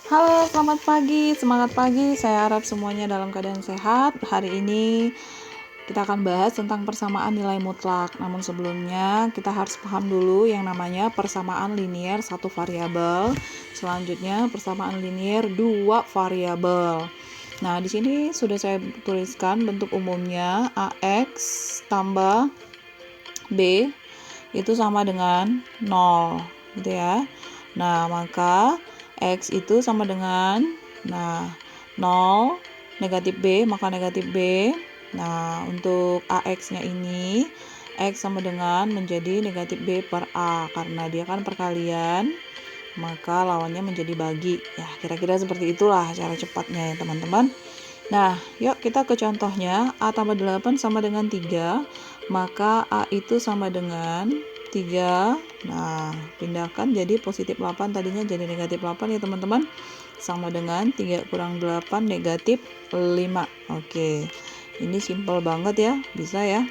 Halo, selamat pagi, semangat pagi. Saya harap semuanya dalam keadaan sehat. Hari ini kita akan bahas tentang persamaan nilai mutlak. Namun sebelumnya kita harus paham dulu yang namanya persamaan linier satu variabel. Selanjutnya persamaan linier dua variabel. Nah, di sini sudah saya tuliskan bentuk umumnya AX tambah B itu sama dengan 0, gitu ya. Nah, maka X itu sama dengan 0 negatif B, maka negatif B. Nah, untuk AX-nya ini X sama dengan menjadi negatif B per A, karena dia kan perkalian, maka lawannya menjadi bagi. Ya, kira-kira seperti itulah cara cepatnya ya teman-teman. Nah, yuk kita ke contohnya. A tambah 8 sama dengan 3, maka A itu sama dengan 3. Nah, pindahkan jadi positif 8, tadinya jadi negatif 8 ya teman-teman. Sama dengan 3 kurang 8 negatif 5. Oke, ini simple banget ya, bisa ya.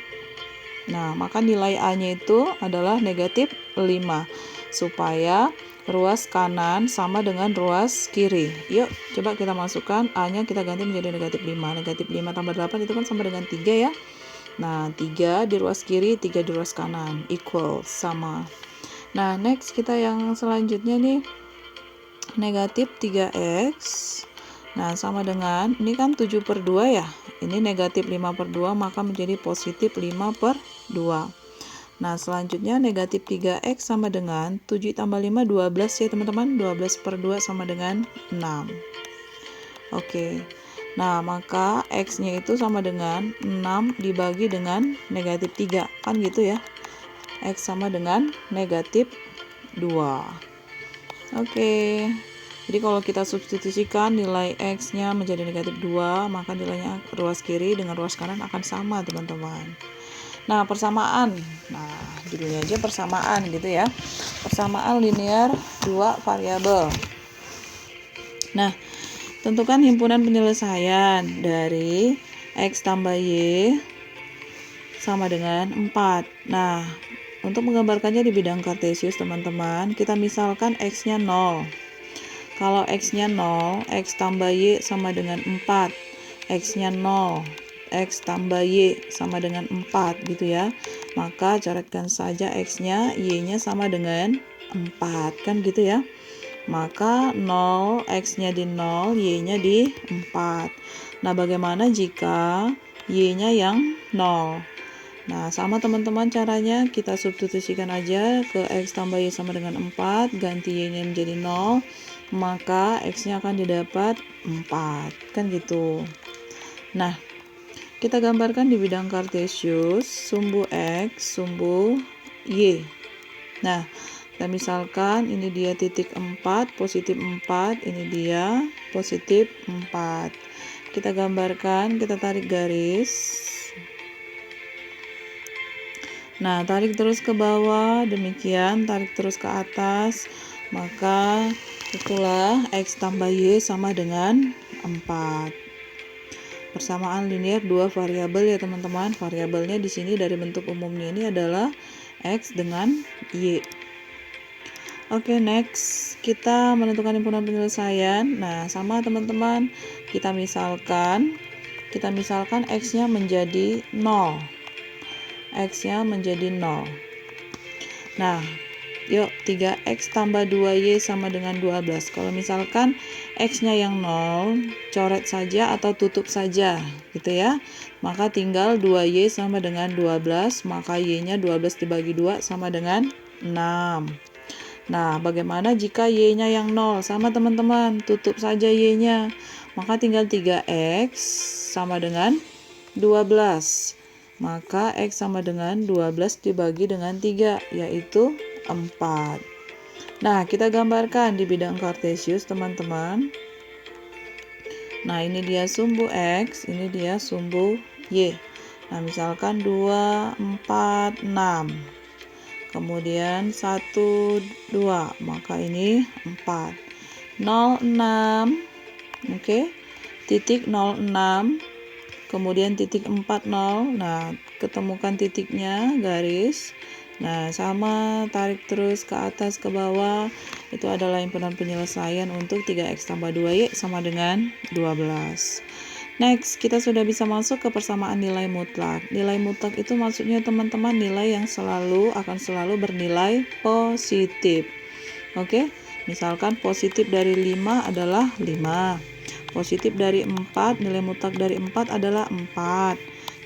Nah, maka nilai A-nya itu adalah negatif 5, supaya ruas kanan sama dengan ruas kiri. Yuk, coba kita masukkan A-nya, kita ganti menjadi negatif 5. Negatif 5 tambah 8 itu kan sama dengan 3 ya. Nah, 3 di ruas kiri, 3 di ruas kanan, equal, sama. Nah, next kita yang selanjutnya nih, negatif 3x. Nah, sama dengan, ini kan 7 per 2 ya. Ini negatif 5 per 2, maka menjadi positif 5 per 2. Nah, selanjutnya negatif 3x sama dengan 7 tambah 5, 12 ya teman-teman. 12 per 2 sama dengan 6. Oke. Nah, maka x-nya itu sama dengan 6 dibagi dengan negatif 3. Kan gitu ya. X sama dengan negatif 2. Oke. Jadi kalau kita substitusikan nilai x-nya menjadi negatif 2, maka nilainya ruas kiri dengan ruas kanan akan sama teman-teman. Nah, persamaan. Nah, judulnya aja persamaan gitu ya. Persamaan linear dua variabel. Nah, tentukan himpunan penyelesaian dari X tambah Y sama dengan 4. Nah, untuk menggambarkannya di bidang kartesius teman-teman, kita misalkan X-nya 0. Kalau X-nya 0, X tambah Y sama dengan 4. X-nya 0, X tambah Y sama dengan 4 gitu ya. Maka coretkan saja X-nya, Y-nya sama dengan 4 kan gitu ya. Maka 0, X-nya di 0, Y-nya di 4. Nah, bagaimana jika Y-nya yang 0? Nah, sama teman-teman caranya, kita substitusikan aja ke X tambah Y sama dengan 4, ganti Y-nya menjadi 0, maka X-nya akan didapat 4, kan gitu. Nah, kita gambarkan di bidang kartesius, sumbu X, sumbu Y. Nah, kita misalkan ini dia titik 4, positif 4, ini dia positif 4. Kita gambarkan, kita tarik garis. Nah, tarik terus ke bawah, demikian, tarik terus ke atas, maka itulah X tambah Y sama dengan 4. Persamaan linear dua variabel ya teman-teman. Variabelnya di sini dari bentuk umumnya ini adalah X dengan Y. Oke, next kita menentukan himpunan penyelesaian. Nah, sama teman-teman, kita misalkan X-nya menjadi 0. X-nya menjadi 0. Nah, yuk 3x tambah 2y sama dengan 12. Kalau misalkan x-nya yang 0, coret saja atau tutup saja gitu ya. Maka tinggal 2y sama dengan 12, maka y-nya 12 dibagi 2 sama dengan 6. Nah, bagaimana jika y-nya yang 0? Sama teman-teman, tutup saja y-nya. Maka tinggal 3x sama dengan 12. Maka X sama dengan 12 dibagi dengan 3, yaitu 4. Nah, kita gambarkan di bidang kartesius teman-teman. Nah, ini dia sumbu X, ini dia sumbu Y. Nah, misalkan 2, 4, 6. Kemudian 1, 2, maka ini 4. 0, 6. Oke. Titik 0, 6. Kemudian titik 40. Nah, ketemukan titiknya, garis. Nah, sama tarik terus ke atas ke bawah. Itu adalah himpunan penyelesaian untuk 3x tambah 2y sama dengan 12. Next, kita sudah bisa masuk ke persamaan nilai mutlak. Nilai mutlak itu maksudnya teman-teman nilai yang akan selalu bernilai positif. Oke, misalkan positif dari 5 adalah 5. Positif dari 4, nilai mutlak dari 4 adalah 4.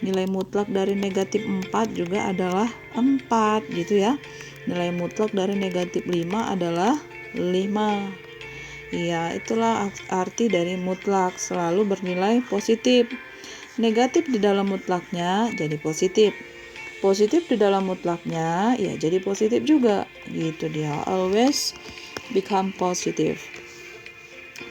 Nilai mutlak dari negatif 4 juga adalah 4 gitu ya. Nilai mutlak dari negatif 5 adalah 5. Iya, itulah arti dari mutlak, selalu bernilai positif. Negatif di dalam mutlaknya jadi positif. Positif di dalam mutlaknya ya jadi positif juga. Gitu dia, always become positive.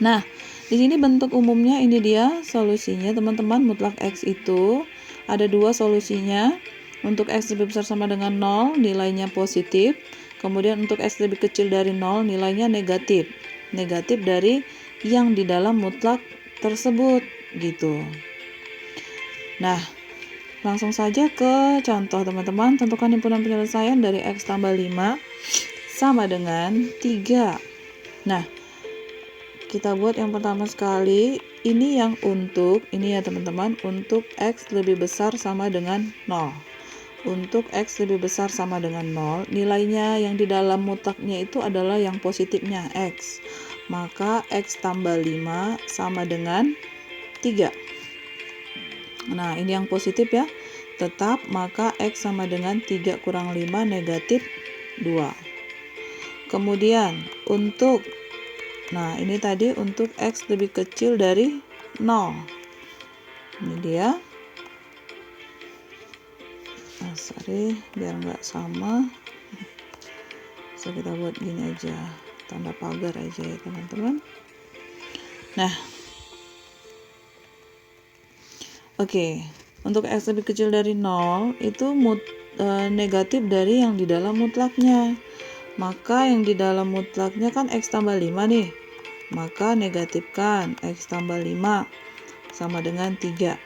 Nah, di sini bentuk umumnya ini dia solusinya teman-teman. Mutlak X itu ada dua solusinya. Untuk X lebih besar sama dengan 0 nilainya positif. Kemudian untuk X lebih kecil dari 0 nilainya negatif. Negatif dari yang di dalam mutlak tersebut gitu. Nah, langsung saja ke contoh teman-teman. Tentukan himpunan penyelesaian dari X tambah 5 sama dengan 3. Nah, kita buat yang pertama sekali, ini yang ini ya teman-teman, untuk X lebih besar sama dengan 0. Untuk X lebih besar sama dengan 0, nilainya yang di dalam mutlaknya itu adalah yang positifnya X. Maka X tambah 5 sama dengan 3. Nah, ini yang positif ya. Tetap, maka X sama dengan 3 kurang 5 negatif 2. Kemudian, ini tadi untuk X lebih kecil dari 0. Ini dia. Biar nggak sama. So, kita buat gini aja. Tanda pagar aja ya teman-teman. Nah, oke. Untuk X lebih kecil dari 0 itu negatif dari yang di dalam mutlaknya. Maka yang di dalam mutlaknya kan X tambah 5 nih. Maka negatifkan X tambah 5 sama dengan 3.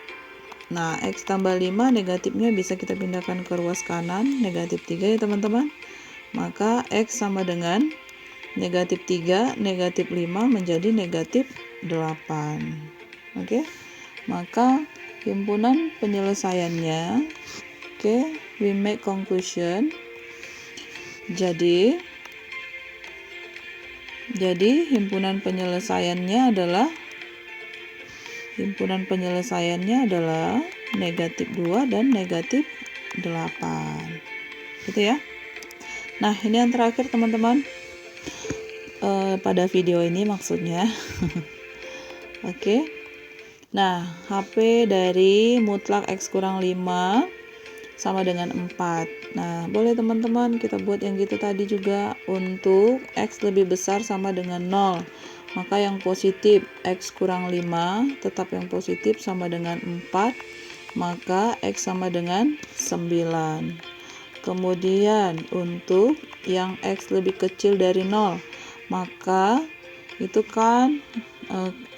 Nah, X tambah 5 negatifnya bisa kita pindahkan ke ruas kanan, negatif 3 ya teman-teman. Maka X sama dengan negatif 3, negatif 5 menjadi negatif 8. Oke, maka himpunan penyelesaiannya, we make conclusion. Jadi himpunan penyelesaiannya adalah negatif 2 dan negatif 8. Gitu ya. Nah, ini yang terakhir teman-teman. Pada video ini maksudnya. Oke. Nah, HP dari mutlak X kurang 5 sama dengan 4. Nah, boleh teman-teman kita buat yang gitu tadi juga. Untuk X lebih besar sama dengan 0. Maka yang positif X kurang 5 tetap yang positif sama dengan 4. Maka X sama dengan 9. Kemudian untuk yang X lebih kecil dari 0, maka itu kan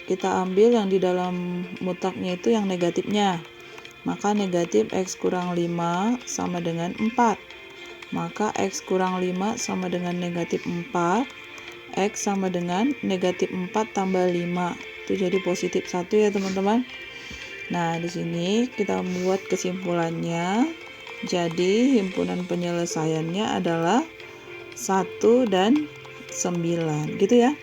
kita ambil yang di dalam mutlaknya itu yang negatifnya. Maka negatif X kurang 5 sama dengan 4. Maka X kurang 5 sama dengan negatif 4. X sama dengan negatif 4 tambah 5. Itu jadi positif 1 ya teman-teman. Nah, di sini kita membuat kesimpulannya. Jadi himpunan penyelesaiannya adalah 1 dan 9 gitu ya.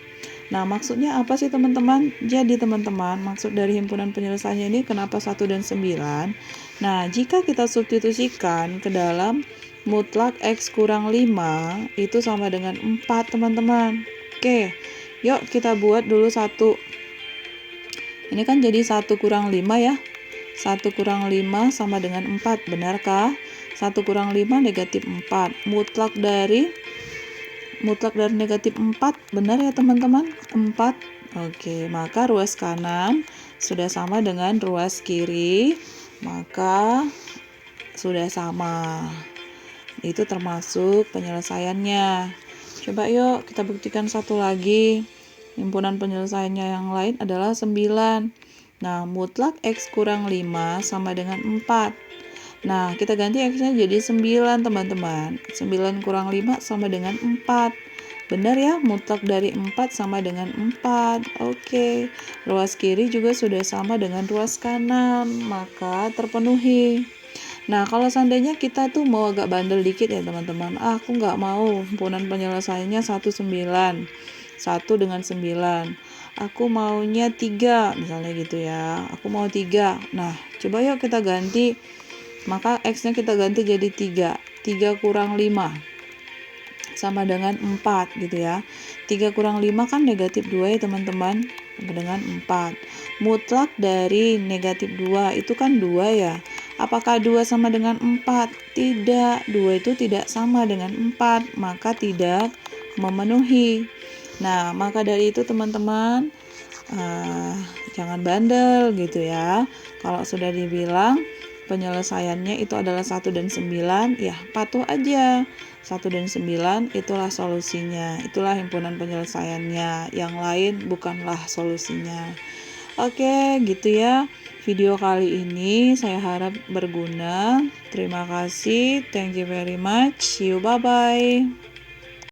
Nah, maksudnya apa sih teman-teman? Jadi teman-teman, maksud dari himpunan penyelesaiannya ini kenapa 1 dan 9? Nah, jika kita substitusikan ke dalam mutlak X kurang 5 itu sama dengan 4 teman-teman. Oke, yuk kita buat dulu 1. Ini kan jadi 1 kurang 5 ya. 1 kurang 5 sama dengan 4, benarkah? 1 kurang 5 negatif 4. Mutlak dari negatif 4, benar ya teman-teman? 4. Oke, maka ruas kanan sudah sama dengan ruas kiri, maka sudah sama. Itu termasuk penyelesaiannya. Coba yuk kita buktikan satu lagi. Himpunan penyelesaiannya yang lain adalah 9. Nah, mutlak X kurang 5 sama dengan 4. Nah, kita ganti X-nya jadi 9, teman-teman. 9 kurang 5 sama dengan 4. Benar ya, mutlak dari 4 sama dengan 4. Oke, ruas kiri juga sudah sama dengan ruas kanan, maka terpenuhi. Nah, kalau seandainya kita tuh mau agak bandel dikit ya teman-teman, aku nggak mau himpunan penyelesaiannya 19, 1 dengan 9. Aku maunya 3, misalnya gitu ya. Aku mau 3. Nah, coba yuk kita ganti. Maka X-nya kita ganti jadi 3. 3 kurang 5 sama dengan 4 gitu ya. 3 kurang 5 kan negatif 2 ya teman-teman, sama dengan 4. Mutlak dari negatif 2 itu kan 2 ya. Apakah 2 sama dengan 4? Tidak, 2 itu tidak sama dengan 4, maka tidak memenuhi. Nah, maka dari itu teman-teman, jangan bandel gitu ya. Kalau sudah dibilang penyelesaiannya itu adalah 1 dan 9, ya patuh aja. 1 dan 9 itulah solusinya, itulah himpunan penyelesaiannya, yang lain bukanlah solusinya. Oke, gitu ya. Video kali ini saya harap berguna. Terima kasih, thank you very much, see you, bye-bye.